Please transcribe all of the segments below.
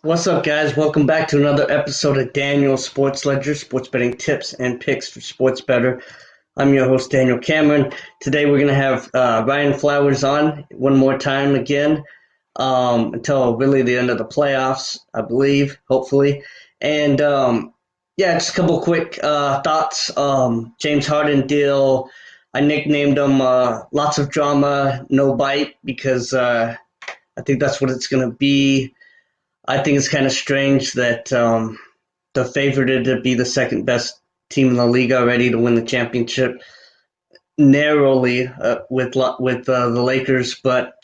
What's up, guys? Welcome back to another episode of Daniel's Sports Ledger, sports betting tips and picks for sports better. I'm your host, Daniel Cameron. Today we're going to have Ryan Flowers on one more time again until really the end of the playoffs, I believe, hopefully. And just a couple quick thoughts. James Harden deal, I nicknamed him Lots of Drama, No Bite, because I think that's what it's going to be. I think it's kind of strange that they're favored to be the second best team in the league already to win the championship narrowly with the Lakers. But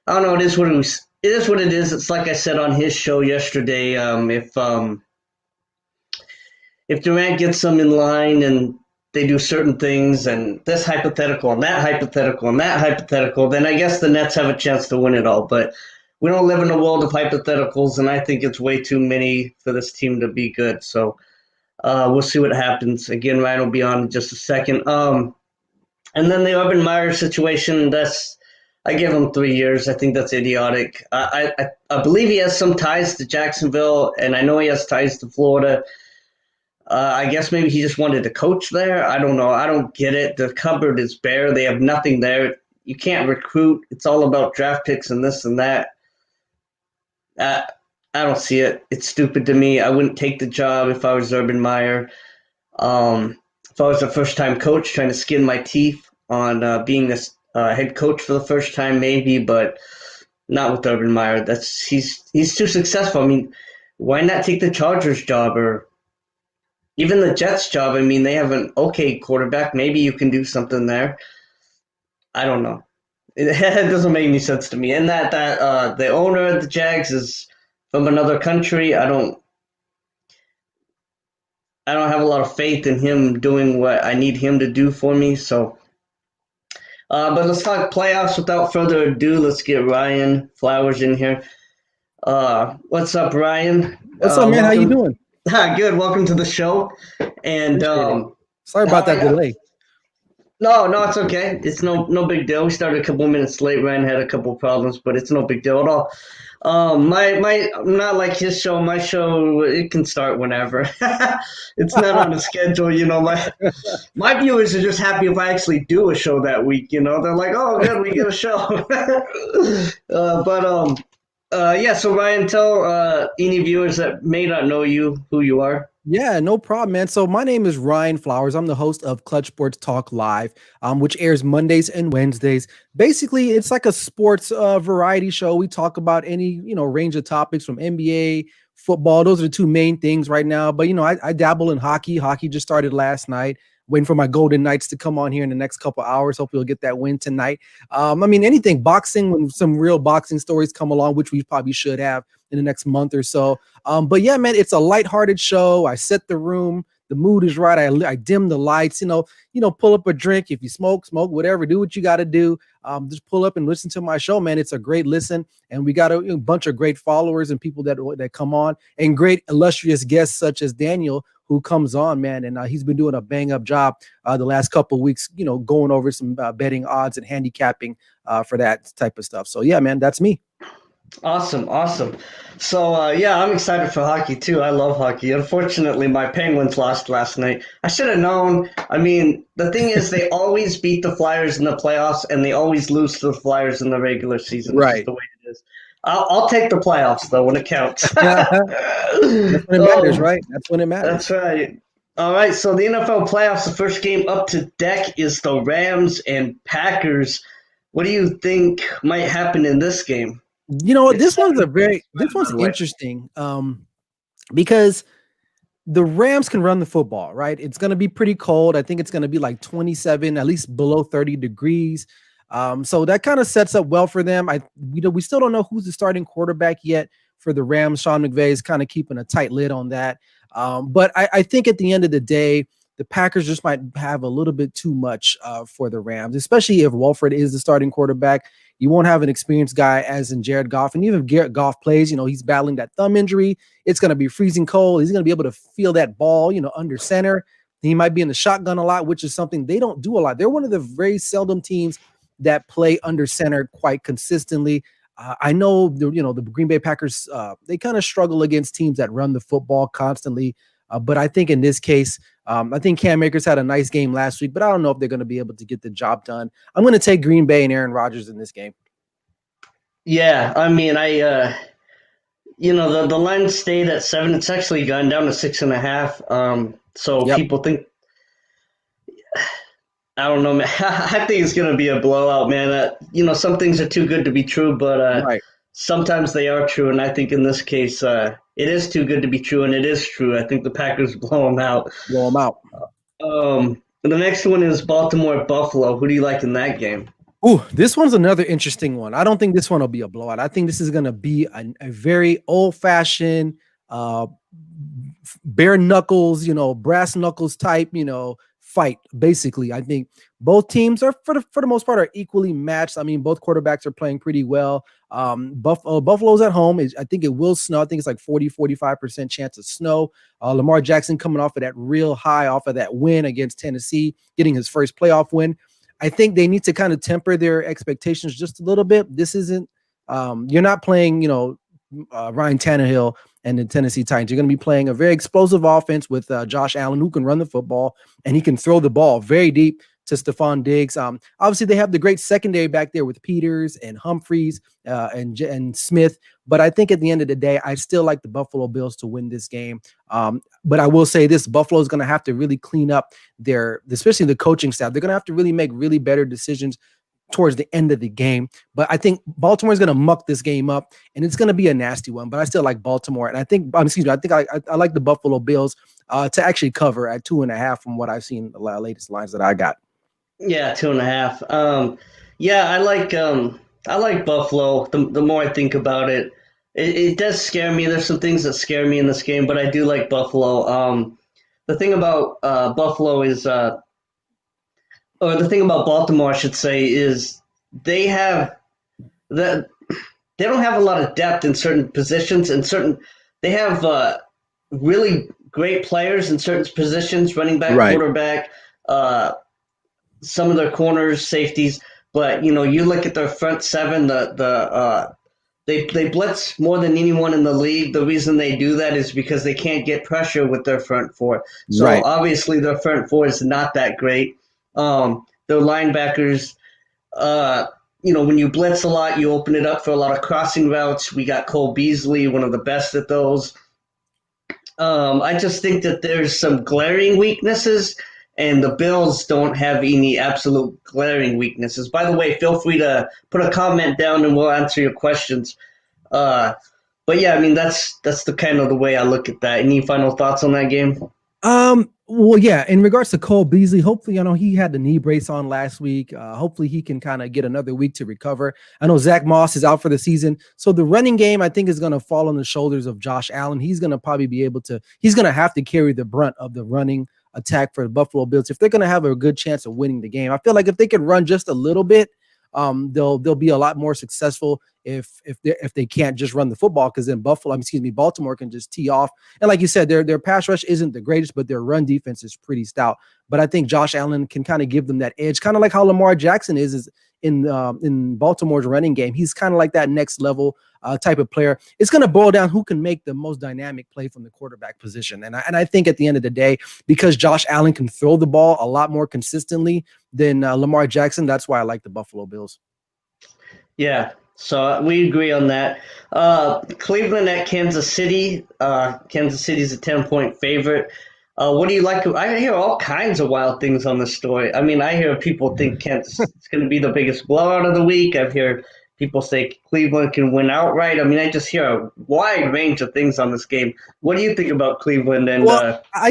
I don't know. It is what it is. What it is. It's like I said on his show yesterday. If Durant gets them in line and they do certain things and this hypothetical and that hypothetical and that hypothetical, then I guess the Nets have a chance to win it all. But we don't live in a world of hypotheticals, and I think it's way too many for this team to be good. So we'll see what happens. Again, Ryan will be on in just a second. And then the Urban Meyer situation, I give him 3 years. I think that's idiotic. I believe he has some ties to Jacksonville, and I know he has ties to Florida. I guess maybe he just wanted to coach there. I don't know. I don't get it. The cupboard is bare. They have nothing there. You can't recruit. It's all about draft picks and this and that. I don't see it. It's stupid to me. I wouldn't take the job if I was Urban Meyer. If I was a first-time coach trying to skin my teeth on being a head coach for the first time, maybe, but not with Urban Meyer. He's too successful. I mean, why not take the Chargers job or even the Jets job? I mean, they have an okay quarterback. Maybe you can do something there. I don't know. It doesn't make any sense to me. And that the owner of the Jags is from another country. I don't have a lot of faith in him doing what I need him to do for me. So, but let's talk playoffs without further ado. Let's get Ryan Flowers in here. What's up, Ryan? What's up, man? How you doing? Good. Welcome to the show. And sorry about that delay. No, it's okay. It's no big deal. We started a couple of minutes late. Ryan had a couple of problems, but it's no big deal at all. My not like his show. My show, it can start whenever. It's not on a schedule, my viewers are just happy if I actually do a show that week. They're like, oh, good, we get a show. So Ryan, tell any viewers that may not know you who you are. Yeah, no problem, man. So my name is Ryan Flowers. I'm the host of Clutch Sports Talk Live, which airs Mondays and Wednesdays. Basically, it's like a sports variety show. We talk about any, range of topics from NBA, football. Those are the two main things right now. But, I dabble in hockey. Hockey just started last night. Waiting for my Golden Knights to come on here in the next couple hours. Hopefully we'll get that win tonight. Anything boxing, when some real boxing stories come along, which we probably should have in the next month or so. But yeah, man, it's a lighthearted show. I set the room. The mood is right. I dim the lights, pull up a drink. If you smoke, whatever, do what you got to do. Just pull up and listen to my show, man. It's a great listen. And we got a bunch of great followers and people that come on, and great illustrious guests such as Daniel, who comes on, man. And he's been doing a bang up job the last couple of weeks, going over some betting odds and handicapping for that type of stuff. So yeah, man, that's me. Awesome. So, I'm excited for hockey, too. I love hockey. Unfortunately, my Penguins lost last night. I should have known. I mean, the thing is, they always beat the Flyers in the playoffs, and they always lose to the Flyers in the regular season. Right. That's the way it is. I'll take the playoffs, though, when it counts. That's when it matters, right? That's when it matters. That's right. All right, so the NFL playoffs, the first game up to deck is the Rams and Packers. What do you think might happen in this game? This one's interesting because the Rams can run the football, right? It's going to be pretty cold. I think it's going to be like 27, at least below 30 degrees. So that kind of sets up well for them. We still don't know who's the starting quarterback yet for the Rams. Sean McVay is kind of keeping a tight lid on that. But I think at the end of the day, the Packers just might have a little bit too much for the Rams, especially if Wolford is the starting quarterback. You won't have an experienced guy as in Jared Goff. And even if Jared Goff plays, he's battling that thumb injury. It's going to be freezing cold. He's going to be able to feel that ball, under center. He might be in the shotgun a lot, which is something they don't do a lot. They're one of the very seldom teams that play under center quite consistently. I know the Green Bay Packers, they kind of struggle against teams that run the football constantly. But I think in this case, I think Cam Akers had a nice game last week, but I don't know if they're going to be able to get the job done. I'm going to take Green Bay and Aaron Rodgers in this game. Yeah, I mean, the line stayed at 7. It's actually gone down to 6.5. So Yep. people think, I don't know, man. I think it's going to be a blowout, man. Some things are too good to be true, but Right. sometimes they are true. And I think in this case, it is too good to be true, and it is true. I think the Packers blow them out. Blow them out. The next one is Baltimore Buffalo. Who do you like in that game? Ooh, this one's another interesting one. I don't think this one will be a blowout. I think this is going to be a very old-fashioned, bare knuckles, brass knuckles type, fight. Basically, I think both teams are for the most part are equally matched. I mean, both quarterbacks are playing pretty well. Buffalo's at home. I think it will snow. I think it's like 40-45% chance of snow. Lamar Jackson coming off of that real high, off of that win against Tennessee, getting his first playoff win. I think they need to kind of temper their expectations just a little bit. This isn't, you're not playing, Ryan Tannehill and the Tennessee Titans. You're going to be playing a very explosive offense with Josh Allen, who can run the football and he can throw the ball very deep to Stephon Diggs. Obviously, they have the great secondary back there with Peters and Humphreys and Smith. But I think at the end of the day, I still like the Buffalo Bills to win this game. But I will say this, Buffalo is going to have to really clean up especially the coaching staff. They're going to have to really make really better decisions towards the end of the game. But I think Baltimore is going to muck this game up, and it's going to be a nasty one. But I still like Baltimore, and I think I like the Buffalo Bills to actually cover at 2.5 from what I've seen the latest lines that I got. Yeah, 2.5. Yeah, I like Buffalo. The more I think about it, it does scare me. There's some things that scare me in this game, but I do like Buffalo. The thing about Buffalo is, or the thing about Baltimore, I should say, is they don't have a lot of depth in certain positions they have really great players in certain positions, running back, Right. quarterback, some of their corners, safeties. But you look at their front seven, they blitz more than anyone in the league. The reason they do that is because they can't get pressure with their front four. So Right. obviously their front four is not that great. Their linebackers, when you blitz a lot, you open it up for a lot of crossing routes. We got Cole Beasley, one of the best at those. I just think that there's some glaring weaknesses, and the Bills don't have any absolute glaring weaknesses. By the way, feel free to put a comment down and we'll answer your questions. But yeah, I mean, that's the kind of the way I look at that. Any final thoughts on that game? Well, yeah, in regards to Cole Beasley, hopefully, he had the knee brace on last week. Hopefully he can kind of get another week to recover. I know Zach Moss is out for the season. So the running game, I think, is going to fall on the shoulders of Josh Allen. He's going to probably he's going to have to carry the brunt of the running attack for the Buffalo Bills if they're going to have a good chance of winning the game. I feel like if they can run just a little bit, they'll be a lot more successful if they can't just run the football, because then Baltimore can just tee off. And like you said, their pass rush isn't the greatest, but their run defense is pretty stout. But I think Josh Allen can kind of give them that edge, kind of like how Lamar Jackson is in Baltimore's running game. He's kind of like that next level type of player. It's going to boil down who can make the most dynamic play from the quarterback position. And I think at the end of the day, because Josh Allen can throw the ball a lot more consistently than Lamar Jackson, that's why I like the Buffalo Bills. Yeah, so we agree on that. Cleveland at Kansas City. Kansas City's a 10-point favorite. What do you like? I hear all kinds of wild things on this story. I mean, I hear people think Kansas is going to be the biggest blowout of the week. I've heard people say Cleveland can win outright. I mean, I just hear a wide range of things on this game. What do you think about Cleveland and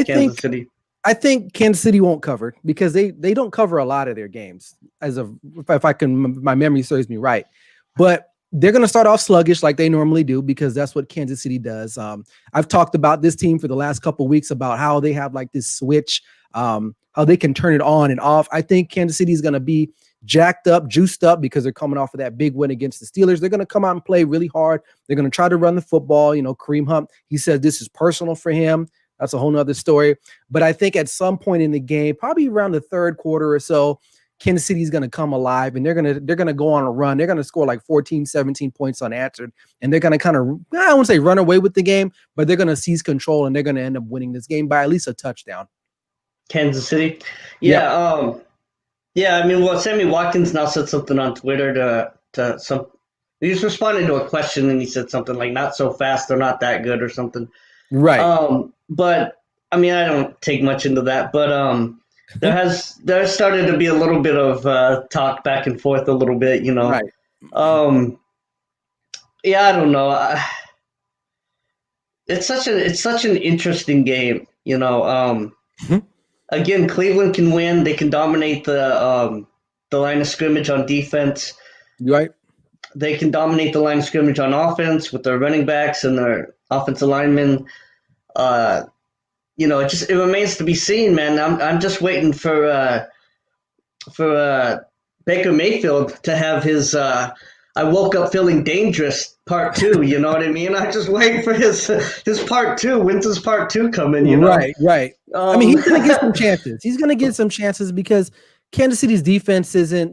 Kansas City? I think Kansas City won't cover because they don't cover a lot of their games, if my memory serves me right. But they're going to start off sluggish like they normally do, because that's what Kansas City does. I've talked about this team for the last couple of weeks about how they have like this switch, how they can turn it on and off. I think Kansas City is going to be jacked up, juiced up, because they're coming off of that big win against the Steelers. They're going to come out and play really hard. They're going to try to run the football. Kareem Hunt, he said this is personal for him. That's a whole nother story. But I think at some point in the game, probably around the third quarter or so, Kansas City is going to come alive and they're going to go on a run. They're going to score like 14, 17 points unanswered, and they're going to kind of, I won't say run away with the game, but they're going to seize control and they're going to end up winning this game by at least a touchdown. Kansas City. Yep. Yeah. Yeah. I mean, well, Sammy Watkins now said something on Twitter to some. He was responding to a question and he said something like, "Not so fast. They're not that good," or something. Right. But I mean, I don't take much into that. But there started to be a little bit of talk back and forth a little bit. Right. Yeah, I don't know. It's such an interesting game. Again, Cleveland can win. They can dominate the line of scrimmage on defense. Right. They can dominate the line of scrimmage on offense with their running backs and their offensive linemen. It remains to be seen, man. I'm just waiting for Baker Mayfield to have his I woke up feeling dangerous part 2. You know what I mean? I just wait for his part 2. When's his part 2 coming? Right. I mean, he's going to get some chances. He's going to get some chances because Kansas City's defense isn't,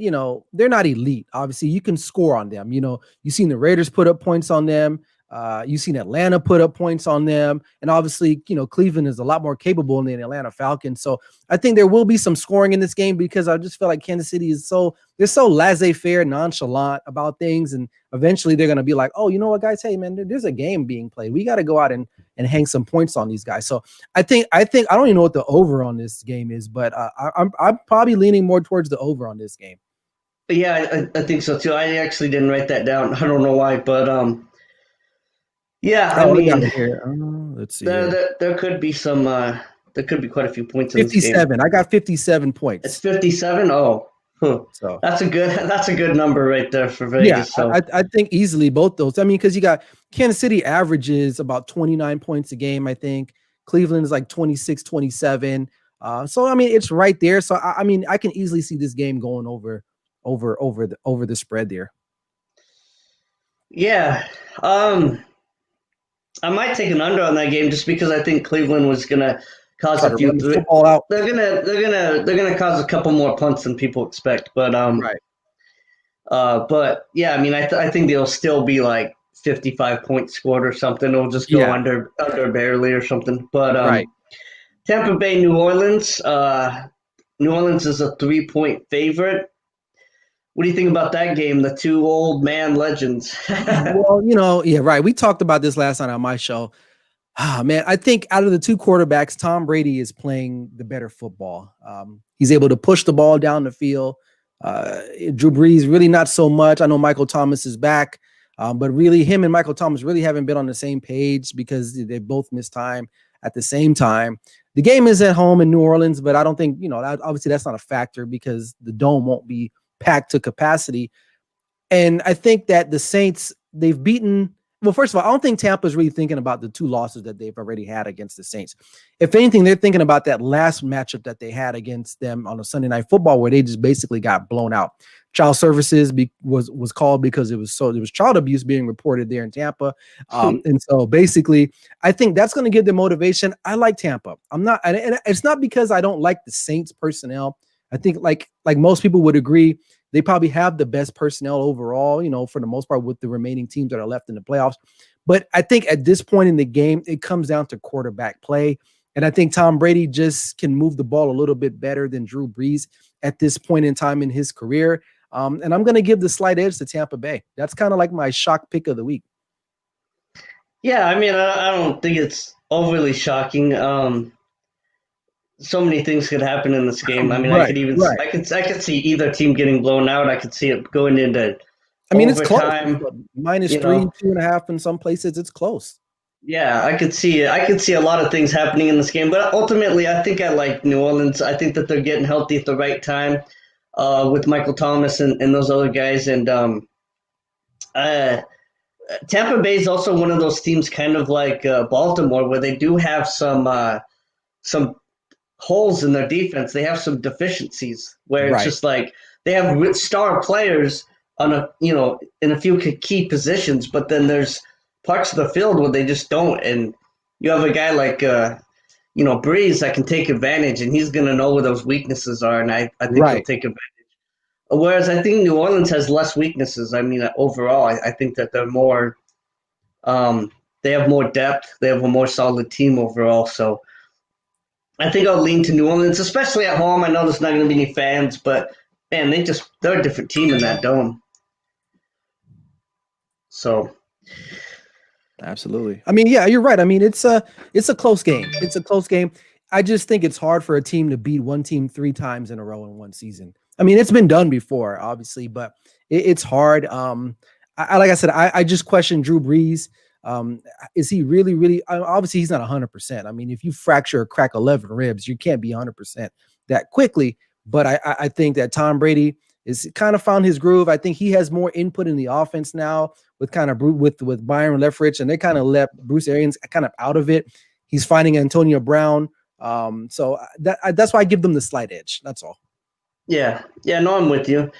they're not elite. Obviously, you can score on them. You've seen the Raiders put up points on them. You've seen Atlanta put up points on them. And obviously, Cleveland is a lot more capable than the Atlanta Falcons. So I think there will be some scoring in this game because I just feel like Kansas City is they're so laissez-faire, nonchalant about things. And eventually they're going to be like, oh, you know what, guys? Hey, man, there's a game being played. We got to go out and hang some points on these guys. So I think I don't even know what the over on this game is, but I'm probably leaning more towards the over on this game. Yeah, I think so too. I actually didn't write that down. I don't know why, but yeah, I mean, let's see. There could be some. There could be quite a few points. 57. In this game. I got 57 points. It's 57. Oh, so that's a good number right there for Vegas. Yeah, so. I think easily both those. I mean, because you got Kansas City averages about 29 points a game. I think Cleveland is like 26, 27. So I mean, it's right there. So I mean, I can easily see this game going over the spread there. Yeah. I might take an under on that game just because I think Cleveland was gonna cause a few. Football out. They're gonna cause a couple more punts than people expect, but right. But yeah, I mean, I think they'll still be like 55 points scored or something. It'll just go under barely or something. But right. Tampa Bay, New Orleans. New Orleans is a 3-point favorite. What do you think about that game? The two old man legends. Well, yeah, right. We talked about this last night on my show. Man, I think out of the two quarterbacks, Tom Brady is playing the better football. He's able to push the ball down the field. Drew Brees, really not so much. I know Michael Thomas is back, but really him and Michael Thomas really haven't been on the same page because they both missed time at the same time. The game is at home in New Orleans, but I don't think, obviously that's not a factor because the dome won't be packed to capacity. And I think that the Saints, they've beaten. Well, first of all, I don't think Tampa's really thinking about the two losses that they've already had against the Saints. If anything, they're thinking about that last matchup that they had against them on a Sunday Night Football where they just basically got blown out. Child services was called because there was child abuse being reported there in Tampa. And so basically, I think that's going to give them motivation. I like Tampa. And it's not because I don't like the Saints personnel. I think like most people would agree, they probably have the best personnel overall, for the most part with the remaining teams that are left in the playoffs. But I think at this point in the game, it comes down to quarterback play. And I think Tom Brady just can move the ball a little bit better than Drew Brees at this point in time in his career. And I'm going to give the slight edge to Tampa Bay. That's kind of like my shock pick of the week. Yeah, I mean, I don't think it's overly shocking. So many things could happen in this game. I mean, I could see either team getting blown out. I could see it going into overtime. It's close. -3, 2.5 in some places. It's close. Yeah, I could see a lot of things happening in this game. But ultimately, I think I like New Orleans. I think that they're getting healthy at the right time with Michael Thomas and those other guys. And Tampa Bay is also one of those teams kind of like Baltimore where they do have some holes in their defense. They have some deficiencies where it's just like they have star players on in a few key positions, but then there's parts of the field where they just don't. And you have a guy like Brees that can take advantage, and he's going to know where those weaknesses are, and I think he'll take advantage. Whereas I think New Orleans has less weaknesses. I mean, overall, I think that they're more. They have more depth. They have a more solid team overall. So I think I'll lean to New Orleans, especially at home. I know there's not going to be any fans, but man, they're a different team in that dome. So Absolutely. I mean, yeah, you're right. I mean, it's a close game. It's a close game. I just think it's hard for a team to beat one team 3 times in a row in one season. I mean, it's been done before, obviously, but it's hard. Like I said, I just question Drew Brees. Is he really? Obviously, he's not 100%. I mean, if you fracture or crack 11 ribs, you can't be 100% that quickly. But I think that Tom Brady is kind of found his groove. I think he has more input in the offense now with kind of with Byron Leftwich, and they kind of left Bruce Arians kind of out of it. He's finding Antonio Brown. So that's why I give them the slight edge. That's all. yeah, no, I'm with you.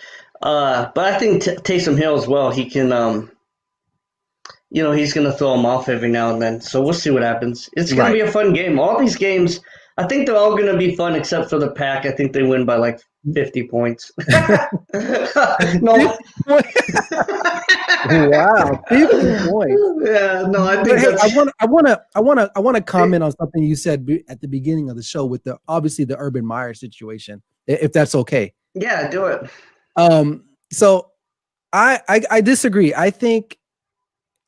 But I think Taysom Hill as well. He can, he's going to throw him off every now and then. So we'll see what happens. It's going to be a fun game. All these games, I think they're all going to be fun except for the Pack. I think they win by like 50 points. No. Wow, 50 points. Yeah, no, I think I want to comment on something you said at the beginning of the show with obviously the Urban Meyer situation, if that's okay. Yeah, do it. So I disagree. I think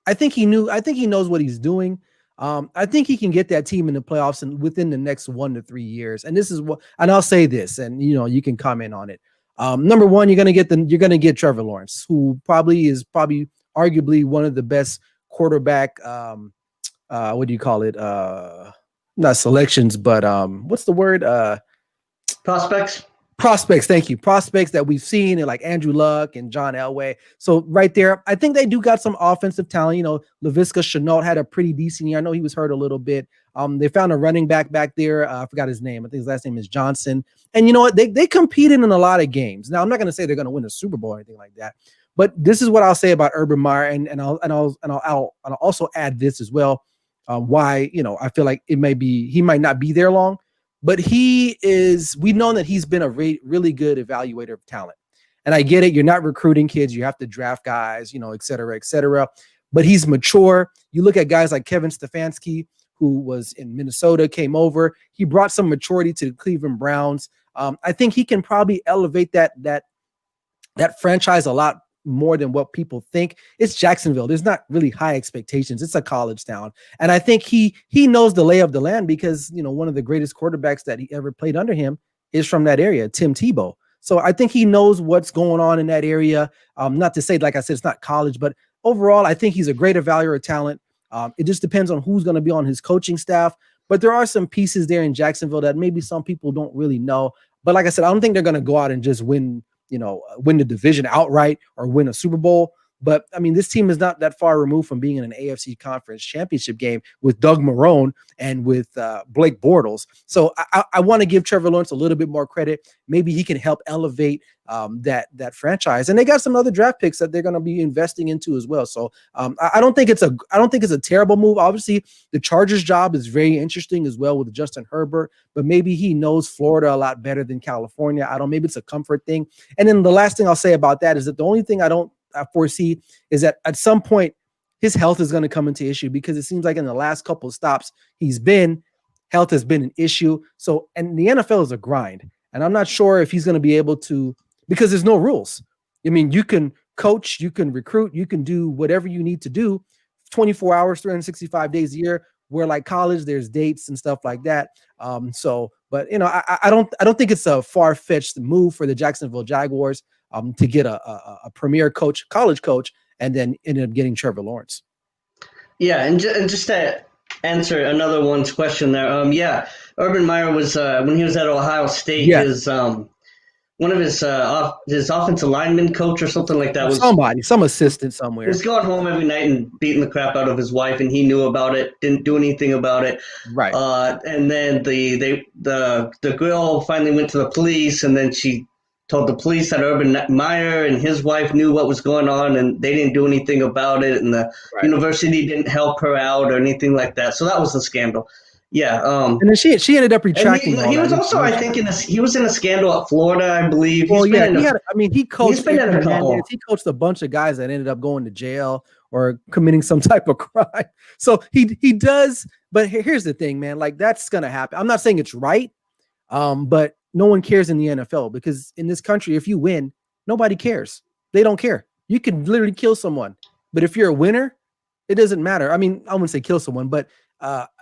he knows what he's doing. I think he can get that team in the playoffs within the next 1 to 3 years. And I'll say this, and you can comment on it. Number one, you're gonna get Trevor Lawrence, who is arguably one of the best quarterback. What do you call it? Not selections, but what's the word? Prospects. Prospects, thank you. Prospects that we've seen, like Andrew Luck and John Elway. So right there, I think they do got some offensive talent. Laviska Shenault had a pretty decent year. I know he was hurt a little bit. They found a running back there. I forgot his name. I think his last name is Johnson. And you know what? They competed in a lot of games. Now I'm not going to say they're going to win a Super Bowl or anything like that, but this is what I'll say about Urban Meyer, and I'll also add this as well. Why I feel like he might not be there long. But we know that he's been a really good evaluator of talent. And I get it. You're not recruiting kids. You have to draft guys, et cetera, et cetera. But he's mature. You look at guys like Kevin Stefanski, who was in Minnesota, came over. He brought some maturity to the Cleveland Browns. I think he can probably elevate that franchise a lot more than what people think. It's Jacksonville. There's not really high expectations. It's a college town. And I think he knows the lay of the land because, one of the greatest quarterbacks that he ever played under him is from that area, Tim Tebow. So I think he knows what's going on in that area. Not to say, like I said, it's not college, but overall, I think he's a great evaluator of talent. It just depends on who's going to be on his coaching staff. But there are some pieces there in Jacksonville that maybe some people don't really know. But like I said, I don't think they're going to go out and just win the division outright or win a Super Bowl. But I mean, this team is not that far removed from being in an AFC Conference Championship game with Doug Marrone and with Blake Bortles. So I want to give Trevor Lawrence a little bit more credit. Maybe he can help elevate that franchise. And they got some other draft picks that they're going to be investing into as well. So I don't think it's a terrible move. Obviously, the Chargers job is very interesting as well with Justin Herbert, but maybe he knows Florida a lot better than California. Maybe it's a comfort thing. And then the last thing I'll say about that is that the only thing I foresee is that at some point his health is going to come into issue because it seems like in the last couple of stops health has been an issue. So, and the NFL is a grind, and I'm not sure if he's going to be able to, because there's no rules. I mean, you can coach, you can recruit, you can do whatever you need to do 24 hours, 365 days a year, where like college, there's dates and stuff like that. But I don't think it's a far-fetched move for the Jacksonville Jaguars to get a premier coach, college coach, and then ended up getting Trevor Lawrence. Yeah, and just to answer another one's question there. Urban Meyer was when he was at Ohio State. Yeah. His one of his offensive lineman coach or something like that was some assistant somewhere. He was going home every night and beating the crap out of his wife, and he knew about it. Didn't do anything about it. Right. And then the girl finally went to the police, and then she told the police that Urban Meyer and his wife knew what was going on, and they didn't do anything about it, and the university didn't help her out or anything like that. So that was the scandal. Yeah. And then she ended up And retracting all he that was also, I information. think, he was in a scandal at Florida, I believe. Well, He's been yeah, in a he he's coached been Aaron in a Hernandez. couple. He coached a bunch of guys that ended up going to jail or committing some type of crime. So he does, but here's the thing, man. Like that's gonna happen. I'm not saying it's right, but no one cares in the NFL because in this country, if you win, nobody cares. They don't care. You can literally kill someone, but if you're a winner, it doesn't matter. I mean, I wouldn't say kill someone, but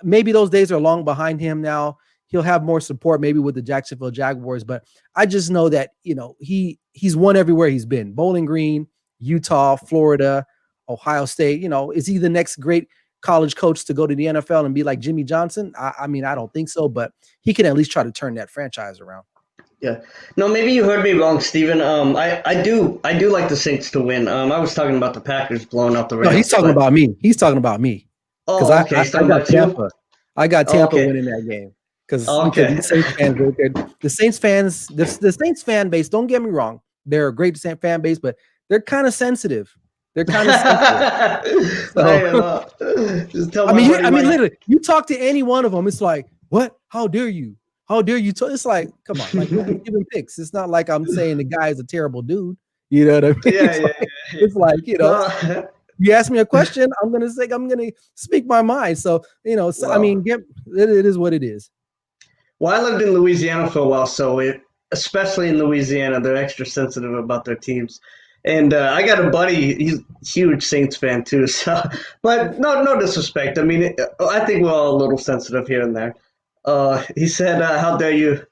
maybe those days are long behind him now. He'll have more support maybe with the Jacksonville Jaguars, but I just know that he's won everywhere he's been. Bowling Green, Utah, Florida, Ohio State. Is he the next great college coach to go to the NFL and be like Jimmy Johnson? I mean, I don't think so, but he can at least try to turn that franchise around. Yeah. No, maybe you heard me wrong, Steven. I do like the Saints to win. I was talking about the Packers blowing out the No, he's Rams, talking but about me. He's talking about me because oh, okay, he's I talking got about you. Tampa. I got Oh, Tampa okay, winning that game because okay. these Saints fans, the Saints fans, the Saints fan base. Don't get me wrong, they're a great fan base, but they're kind of sensitive. They're kind of sensitive. So I just tell my buddy I mean, Mike. literally, you talk to any one of them, it's like, what? How dare you? How dare you? It's like, come on, like we're just giving picks. It's not like I'm saying the guy is a terrible dude. You know what I mean? Yeah, yeah, yeah. It's like, No. you ask me a question, I'm gonna speak my mind. So so, I Well, mean, it is what it is. well, I lived in Louisiana for a while, so especially in Louisiana, they're extra sensitive about their teams. And I got a buddy; he's a huge Saints fan too. So, but no disrespect. I mean, I think we're all a little sensitive here and there. He said, "How dare you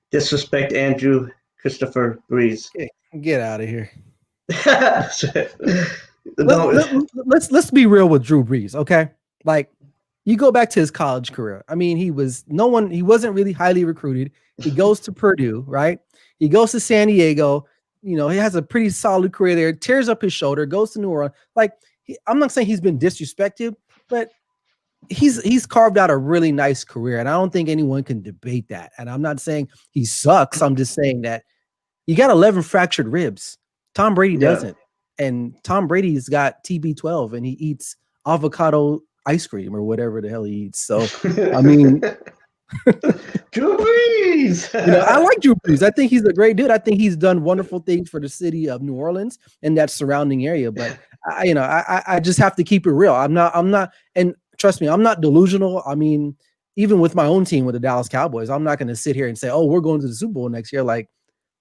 disrespect Andrew Christopher Brees?" Get out of here. Don't. Let's be real with Drew Brees, okay? Like, you go back to his college career. I mean, he wasn't really highly recruited. He goes to Purdue, right? He goes to San Diego. He has a pretty solid career there. Tears up his shoulder, goes to New Orleans. Like, I'm not saying he's been disrespected, but he's carved out a really nice career, and I don't think anyone can debate that. And I'm not saying he sucks. I'm just saying that you got 11 fractured ribs. Tom Brady Yeah. doesn't. And Tom Brady's got TB12 and he eats avocado ice cream or whatever the hell he eats. So, I mean, Drew Brees. I like Drew Brees. I think he's a great dude. I think he's done wonderful things for the city of New Orleans and that surrounding area. But I just have to keep it real. I'm not, and trust me, I'm not delusional. I mean, even with my own team with the Dallas Cowboys, I'm not going to sit here and say, "Oh, we're going to the Super Bowl next year." Like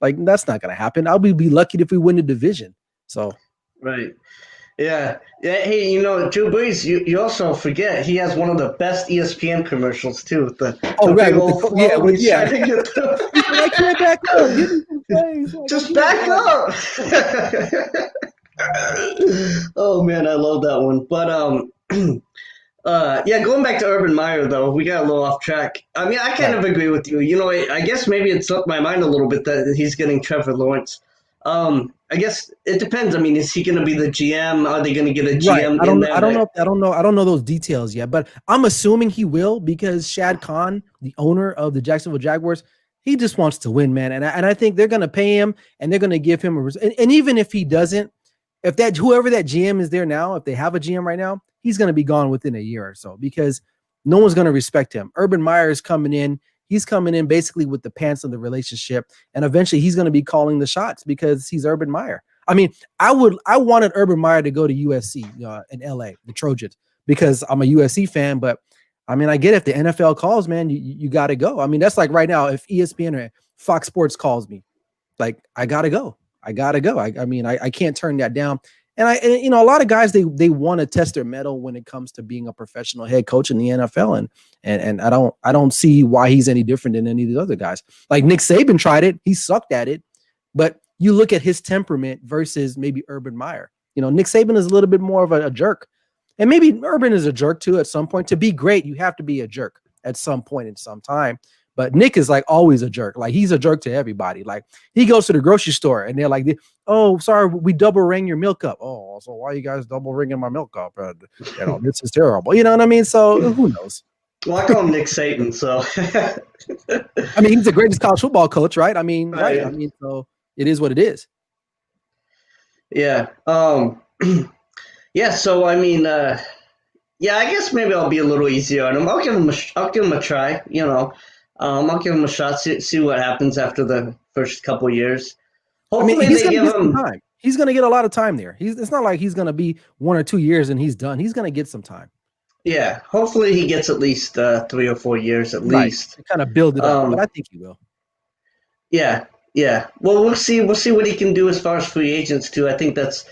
that's not going to happen. I'll be lucky if we win the division. So, Right. Yeah. Yeah. Hey, Drew Brees, you also forget he has one of the best ESPN commercials too. The right, big old float. He's trying to get the. I can't back up. Give me some plays. Like, Just back up. Oh man, I love that one. But yeah, going back to Urban Meyer though, we got a little off track. I mean, I kind of agree with you. I guess maybe it slipped my mind a little bit that he's getting Trevor Lawrence. I guess it depends. I mean, is he going to be the GM? Are they going to get a GM right. in there? I don't know those details yet, but I'm assuming he will because Shad Khan, the owner of the Jacksonville Jaguars, he just wants to win, man. And I think they're going to pay him and they're going to give him and even if he doesn't, if that whoever that GM is there now, if they have a GM right now, he's going to be gone within a year or so because no one's going to respect him. Urban Meyer is coming in. He's coming in basically with the pants of the relationship, and eventually he's going to be calling the shots because he's Urban Meyer. I mean, I wanted Urban Meyer to go to USC in LA, the Trojans, because I'm a USC fan. But I mean, I get it. If the NFL calls, man, you got to go. I mean, that's like right now, if ESPN or Fox Sports calls me, like I got to go. I mean, I can't turn that down. And a lot of guys they want to test their mettle when it comes to being a professional head coach in the NFL, and I don't see why he's any different than any of the other guys. Like Nick Saban tried it, he sucked at it, but you look at his temperament versus maybe Urban Meyer. Nick Saban is a little bit more of a jerk, and maybe Urban is a jerk too at some point. To be great, you have to be a jerk at some point in some time. But Nick is like always a jerk. Like he's a jerk to everybody. Like he goes to the grocery store and they're like, "Oh, sorry, we double ring your milk cup." "Oh, so why you guys double ringing my milk cup? This is terrible." You know what I mean? So who knows? Well, I call him Nick Satan. So I mean, he's the greatest college football coach, right? I mean, right? Yeah. I mean, so it is what it is. Yeah. Yeah. So I mean, Yeah, I guess maybe I'll be a little easier on him. I'll give him a try. I'll give him a shot. See what happens after the first couple years. I mean, Hopefully, he's they going to give get some him. time. He's going to get a lot of time there. It's not like he's going to be 1 or 2 years and he's done. He's going to get some time. Yeah, hopefully he gets at least 3 or 4 years at Right. least. To kind of build it up, but I think he will. Yeah, yeah. Well, we'll see. We'll see what he can do as far as free agents too. I think that's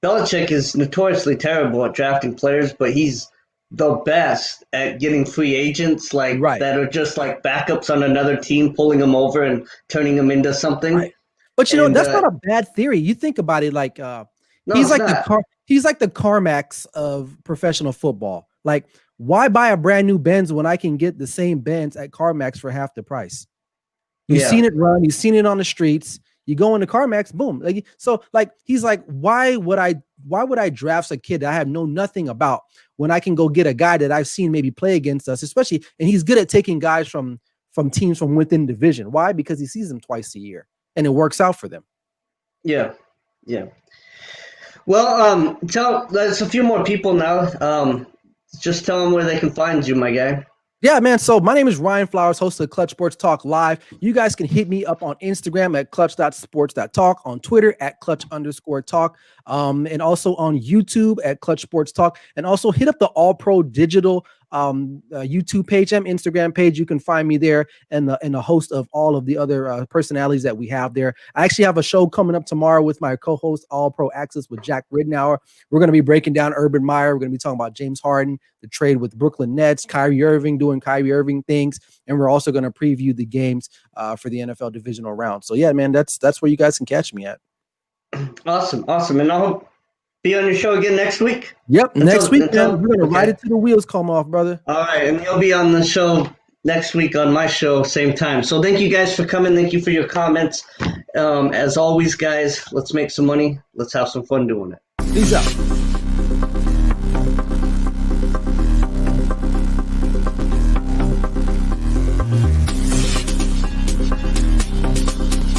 Belichick is notoriously terrible at drafting players, but he's the best at getting free agents Right. that are just like backups on another team, pulling them over and turning them into something. Right. But And that's not a bad theory. You think about it, like no, it's not. He's like the CarMax of professional football. Like, why buy a brand new Benz when I can get the same Benz at CarMax for half the price? You've Yeah, seen it run, you've seen it on the streets. You go into CarMax, boom. Like he's like, why would I draft a kid that I have nothing about when I can go get a guy that I've seen maybe play against us, especially, and he's good at taking guys from teams from within division. Why? Because he sees them twice a year and it works out for them. yeah, yeah. Well, there's a few more people now. Just tell them where they can find you, my guy. Yeah, man. So my name is Ryan Flowers, host of Clutch Sports Talk Live. You guys can hit me up on Instagram at clutch.sports.talk, on Twitter at clutch_talk, and also on YouTube at Clutch Sports Talk. And also hit up the All Pro Digital YouTube page and Instagram page. You can find me there, and the host of all of the other personalities that we have there. I actually have a show coming up tomorrow with my co-host, All Pro Access, with Jack Ridnour. We're going to be breaking down Urban Meyer. We're going to be talking about James Harden, the trade with Brooklyn Nets, Kyrie Irving doing Kyrie Irving things, and we're also going to preview the games for the NFL divisional round. So yeah, man, that's where you guys can catch me at. Awesome, and I'll be on your show again next week. Yep, next week, man. We're gonna ride it till the wheels come off, brother. All right, and you'll be on the show next week on my show, same time. So thank you guys for coming. Thank you for your comments. As always, guys, let's make some money. Let's have some fun doing it. Peace out.